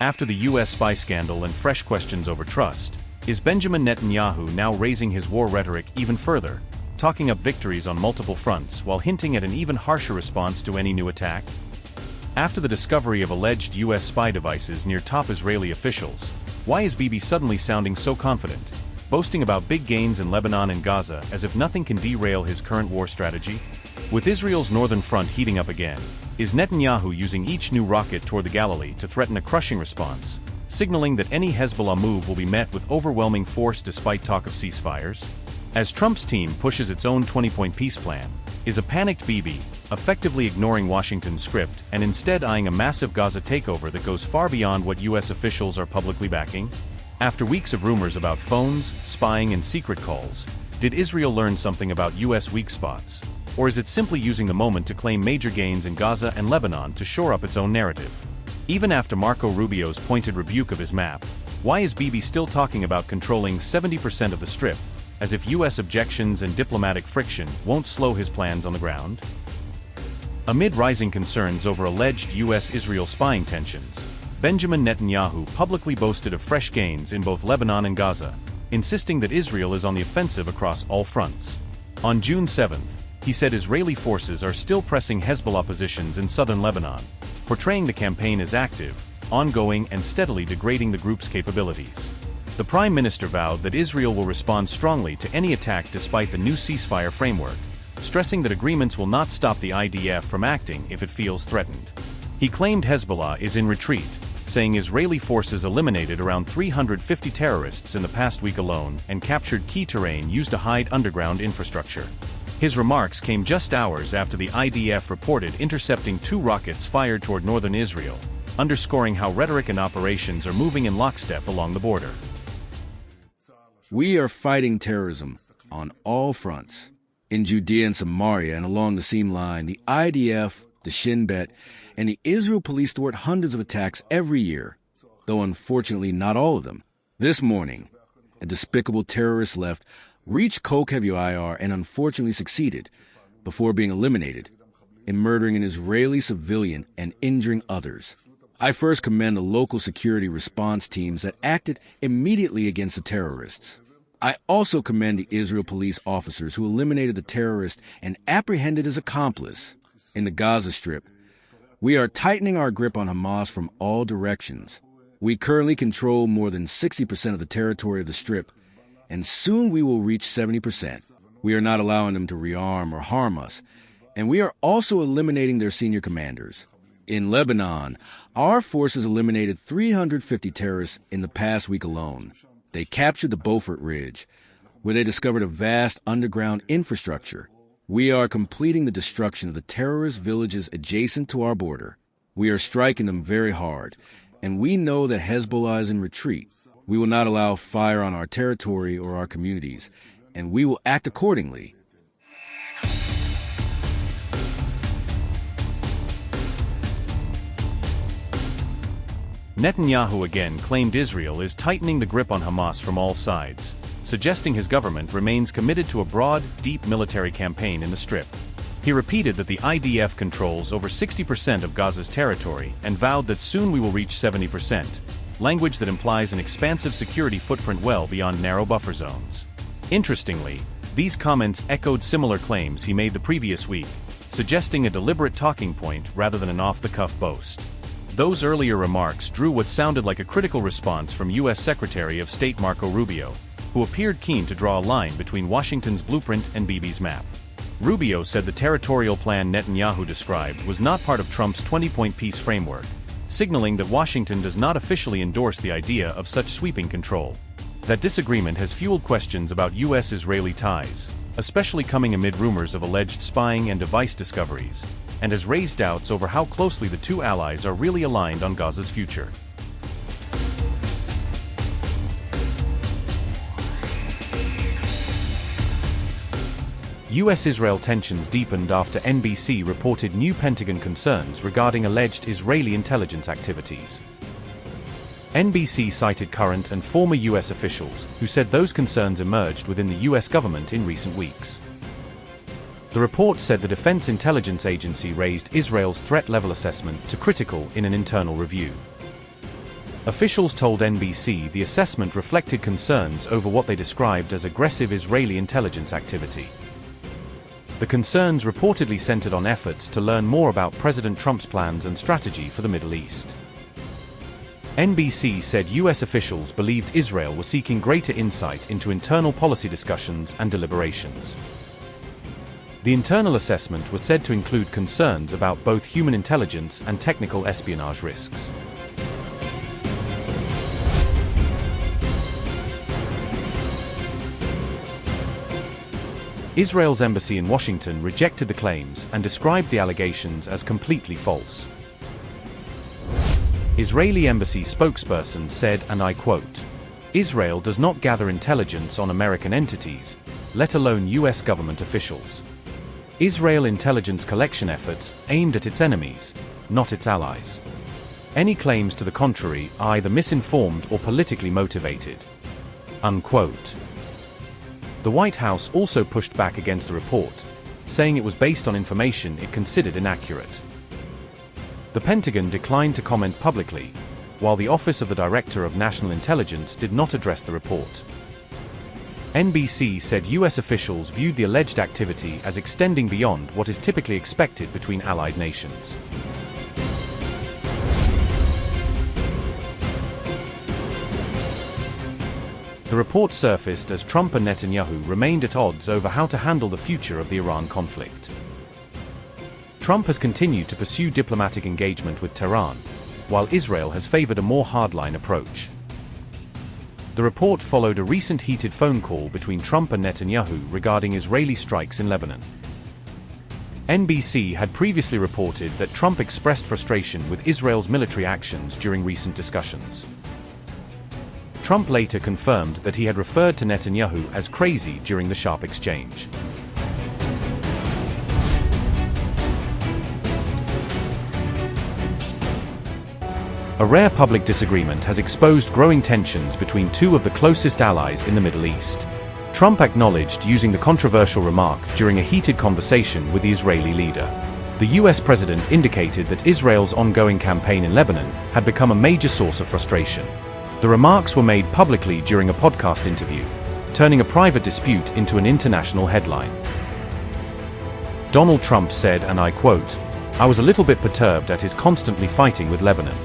After the U.S. spy scandal and fresh questions over trust, is Benjamin Netanyahu now raising his war rhetoric even further, talking up victories on multiple fronts while hinting at an even harsher response to any new attack? After the discovery of alleged U.S. spy devices near top Israeli officials, why is Bibi suddenly sounding so confident, boasting about big gains in Lebanon and Gaza as if nothing can derail his current war strategy? With Israel's northern front heating up again, is Netanyahu using each new rocket toward the Galilee to threaten a crushing response, signaling that any Hezbollah move will be met with overwhelming force despite talk of ceasefires? As Trump's team pushes its own 20-point peace plan, is a panicked Bibi effectively ignoring Washington's script and instead eyeing a massive Gaza takeover that goes far beyond what U.S. officials are publicly backing? After weeks of rumors about phones, spying and secret calls, did Israel learn something about U.S. weak spots? Or is it simply using the moment to claim major gains in Gaza and Lebanon to shore up its own narrative? Even after Marco Rubio's pointed rebuke of his map, why is Bibi still talking about controlling 70% of the Strip, as if U.S. objections and diplomatic friction won't slow his plans on the ground? Amid rising concerns over alleged U.S.-Israel spying tensions, Benjamin Netanyahu publicly boasted of fresh gains in both Lebanon and Gaza, insisting that Israel is on the offensive across all fronts. On June 7th, he said Israeli forces are still pressing Hezbollah positions in southern Lebanon, portraying the campaign as active, ongoing and steadily degrading the group's capabilities. The Prime Minister vowed that Israel will respond strongly to any attack despite the new ceasefire framework, stressing that agreements will not stop the IDF from acting if it feels threatened. He claimed Hezbollah is in retreat, saying Israeli forces eliminated around 350 terrorists in the past week alone and captured key terrain used to hide underground infrastructure. His remarks came just hours after the IDF reported intercepting 2 rockets fired toward northern Israel, underscoring how rhetoric and operations are moving in lockstep along the border. We are fighting terrorism on all fronts. In Judea and Samaria and along the seam line, the IDF, the Shin Bet, and the Israel police thwart hundreds of attacks every year, though unfortunately not all of them. This morning, a despicable terrorist left, reached Kokev Yair and unfortunately succeeded, before being eliminated, in murdering an Israeli civilian and injuring others. I first commend the local security response teams that acted immediately against the terrorists. I also commend the Israel police officers who eliminated the terrorist and apprehended his accomplice. In the Gaza Strip, we are tightening our grip on Hamas from all directions. We currently control more than 60% of the territory of the Strip, and soon we will reach 70%. We are not allowing them to rearm or harm us, and we are also eliminating their senior commanders. In Lebanon, our forces eliminated 350 terrorists in the past week alone. They captured the Beaufort Ridge, where they discovered a vast underground infrastructure. We are completing the destruction of the terrorist villages adjacent to our border. We are striking them very hard, and we know that Hezbollah is in retreat. We will not allow fire on our territory or our communities, and we will act accordingly. Netanyahu again claimed Israel is tightening the grip on Hamas from all sides, suggesting his government remains committed to a broad, deep military campaign in the Strip. He repeated that the IDF controls over 60% of Gaza's territory and vowed that soon we will reach 70%, language that implies an expansive security footprint well beyond narrow buffer zones. Interestingly, these comments echoed similar claims he made the previous week, suggesting a deliberate talking point rather than an off-the-cuff boast. Those earlier remarks drew what sounded like a critical response from U.S. Secretary of State Marco Rubio, who appeared keen to draw a line between Washington's blueprint and Bibi's map. Rubio said the territorial plan Netanyahu described was not part of Trump's 20-point peace framework, signaling that Washington does not officially endorse the idea of such sweeping control. That disagreement has fueled questions about U.S.-Israeli ties, especially coming amid rumors of alleged spying and device discoveries, and has raised doubts over how closely the two allies are really aligned on Gaza's future. U.S.-Israel tensions deepened after NBC reported new Pentagon concerns regarding alleged Israeli intelligence activities. NBC cited current and former U.S. officials who said those concerns emerged within the U.S. government in recent weeks. The report said the Defense Intelligence Agency raised Israel's threat level assessment to critical in an internal review. Officials told NBC the assessment reflected concerns over what they described as aggressive Israeli intelligence activity. The concerns reportedly centered on efforts to learn more about President Trump's plans and strategy for the Middle East. NBC said U.S. officials believed Israel was seeking greater insight into internal policy discussions and deliberations. The internal assessment was said to include concerns about both human intelligence and technical espionage risks. Israel's embassy in Washington rejected the claims and described the allegations as completely false. Israeli embassy spokesperson said, and I quote, "Israel does not gather intelligence on American entities, let alone U.S. government officials. Israel intelligence collection efforts aimed at its enemies, not its allies. Any claims to the contrary are either misinformed or politically motivated." Unquote. The White House also pushed back against the report, saying it was based on information it considered inaccurate. The Pentagon declined to comment publicly, while the Office of the Director of National Intelligence did not address the report. NBC said U.S. officials viewed the alleged activity as extending beyond what is typically expected between allied nations. The report surfaced as Trump and Netanyahu remained at odds over how to handle the future of the Iran conflict. Trump has continued to pursue diplomatic engagement with Tehran, while Israel has favored a more hardline approach. The report followed a recent heated phone call between Trump and Netanyahu regarding Israeli strikes in Lebanon. NBC had previously reported that Trump expressed frustration with Israel's military actions during recent discussions. Trump later confirmed that he had referred to Netanyahu as crazy during the sharp exchange. A rare public disagreement has exposed growing tensions between two of the closest allies in the Middle East. Trump acknowledged using the controversial remark during a heated conversation with the Israeli leader. The US president indicated that Israel's ongoing campaign in Lebanon had become a major source of frustration. The remarks were made publicly during a podcast interview, turning a private dispute into an international headline. Donald Trump said, and I quote, "I was a little bit perturbed at his constantly fighting with Lebanon.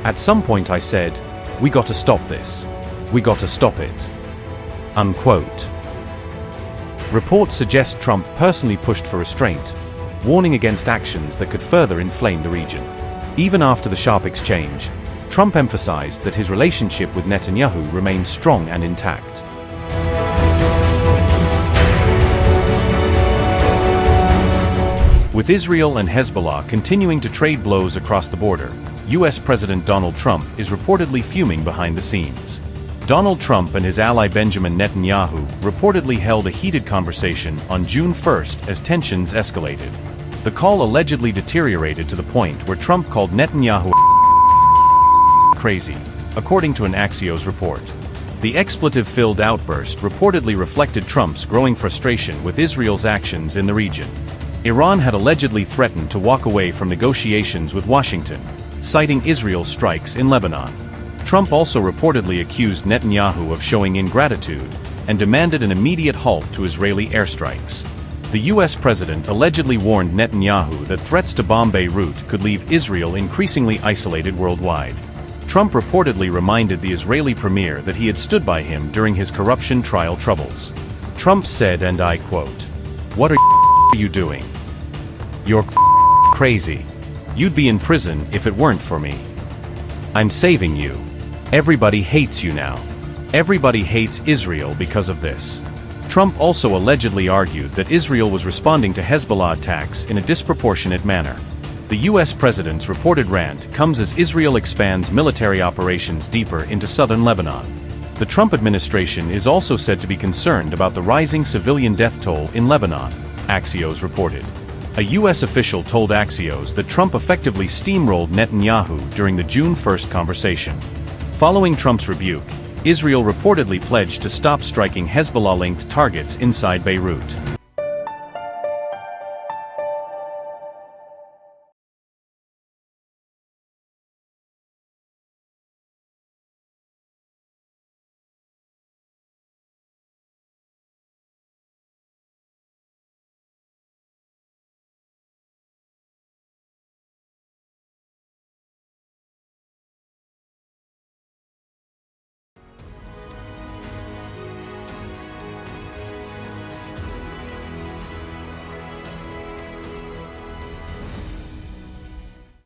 At some point I said, we got to stop this. We got to stop it." Unquote. Reports suggest Trump personally pushed for restraint, warning against actions that could further inflame the region. Even after the sharp exchange, Trump emphasized that his relationship with Netanyahu remains strong and intact. With Israel and Hezbollah continuing to trade blows across the border, US President Donald Trump is reportedly fuming behind the scenes. Donald Trump and his ally Benjamin Netanyahu reportedly held a heated conversation on June 1st as tensions escalated. The call allegedly deteriorated to the point where Trump called Netanyahu crazy, according to an Axios report. The expletive-filled outburst reportedly reflected Trump's growing frustration with Israel's actions in the region. Iran had allegedly threatened to walk away from negotiations with Washington, citing Israel's strikes in Lebanon. Trump also reportedly accused Netanyahu of showing ingratitude and demanded an immediate halt to Israeli airstrikes. The US president allegedly warned Netanyahu that threats to bomb Beirut could leave Israel increasingly isolated worldwide. Trump reportedly reminded the Israeli premier that he had stood by him during his corruption trial troubles. Trump said, and I quote, "What are you doing? You're crazy. You'd be in prison if it weren't for me. I'm saving you. Everybody hates you now. Everybody hates Israel because of this." Trump also allegedly argued that Israel was responding to Hezbollah attacks in a disproportionate manner. The US president's reported rant comes as Israel expands military operations deeper into southern Lebanon. The Trump administration is also said to be concerned about the rising civilian death toll in Lebanon, Axios reported. A US official told Axios that Trump effectively steamrolled Netanyahu during the June 1st conversation. Following Trump's rebuke, Israel reportedly pledged to stop striking Hezbollah-linked targets inside Beirut.